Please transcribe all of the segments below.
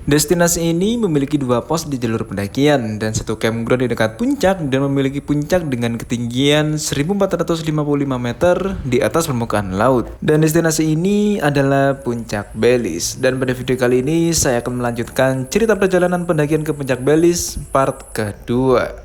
Destinasi ini memiliki 2 pos di jalur pendakian dan 1 campground di dekat puncak dan memiliki puncak dengan ketinggian 1455 meter di atas permukaan laut. Dan destinasi ini adalah Puncak Belis. Dan pada video kali ini saya akan melanjutkan cerita perjalanan pendakian ke Puncak Belis part kedua.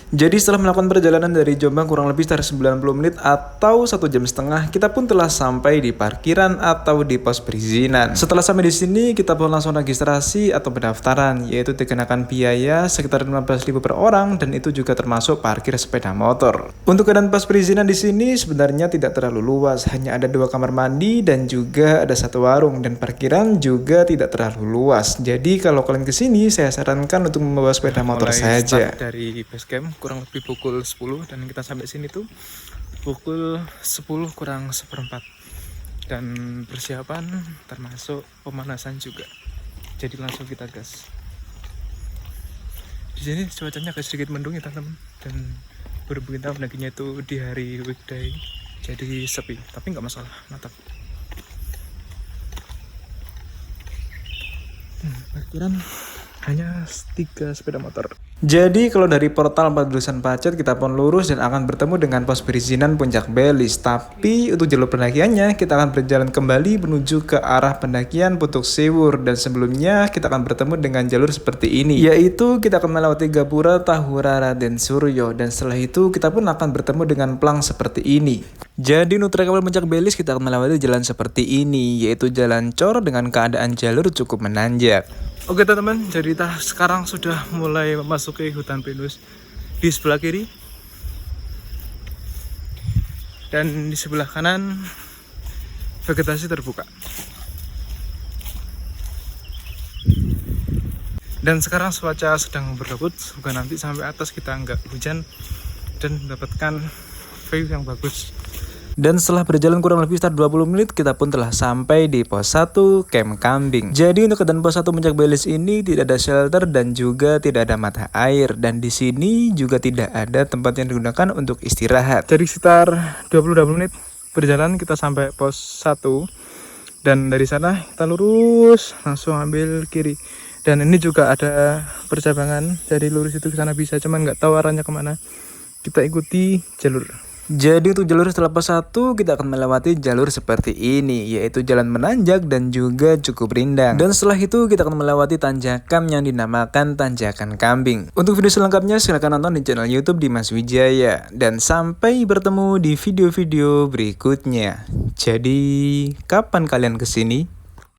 Jadi setelah melakukan perjalanan dari Jombang kurang lebih sekitar 90 menit atau 1,5 jam, kita pun telah sampai di parkiran atau di pos perizinan. Setelah sampai di sini, kita pun langsung registrasi atau pendaftaran, yaitu dikenakan biaya sekitar 15.000 per orang dan itu juga termasuk parkir sepeda motor. Untuk keadaan pos perizinan di sini sebenarnya tidak terlalu luas, hanya ada 2 kamar mandi dan juga ada 1 warung dan parkiran juga tidak terlalu luas. Jadi kalau kalian kesini, saya sarankan untuk membawa sepeda motor saja. Dari base camp kurang lebih pukul 10 dan kita sampai sini tuh pukul 10 kurang seperempat, dan persiapan termasuk pemanasan juga, jadi langsung kita gas. Di sini cuacanya agak sedikit mendung ya teman-teman, dan berhubung kita mendakinya itu di hari weekday jadi sepi, tapi nggak masalah, mantap. Parkiran hanya 3 sepeda motor. Jadi kalau dari portal Padusan Pacet kita pun lurus dan akan bertemu dengan pos perizinan Puncak Belis. Tapi untuk jalur pendakiannya kita akan berjalan kembali menuju ke arah pendakian Putuk Siwur. Dan sebelumnya kita akan bertemu dengan jalur seperti ini, yaitu kita akan melewati Gapura Tahura Raden Suryo. Dan setelah itu kita pun akan bertemu dengan plang seperti ini. Jadi untuk trek awal Puncak Belis kita akan melewati jalan seperti ini, yaitu jalan cor dengan keadaan jalur cukup menanjak. Oke teman-teman, jadi kita sekarang sudah mulai memasuki hutan pinus di sebelah kiri, dan di sebelah kanan vegetasi terbuka. Dan sekarang cuaca sedang berkabut, semoga nanti sampai atas kita nggak hujan dan mendapatkan view yang bagus. Dan setelah berjalan kurang lebih sekitar 20 menit, kita pun telah sampai di pos 1 Camp Kambing. Jadi untuk keadaan pos 1 Puncak Belis ini tidak ada shelter dan juga tidak ada mata air. Dan di sini juga tidak ada tempat yang digunakan untuk istirahat. Jadi sekitar 20 menit berjalan kita sampai pos 1. Dan dari sana kita lurus langsung ambil kiri. Dan ini juga ada percabangan, jadi lurus itu ke sana bisa, cuman nggak tahu arahnya kemana. Kita ikuti jalur. Jadi untuk jalur setelah pos 1 kita akan melewati jalur seperti ini, yaitu jalan menanjak dan juga cukup rindang. Dan setelah itu kita akan melewati tanjakan yang dinamakan Tanjakan Kambing. Untuk video selengkapnya silahkan nonton di channel YouTube Dimas Wijaya. Dan sampai bertemu di video-video berikutnya. Jadi kapan kalian kesini?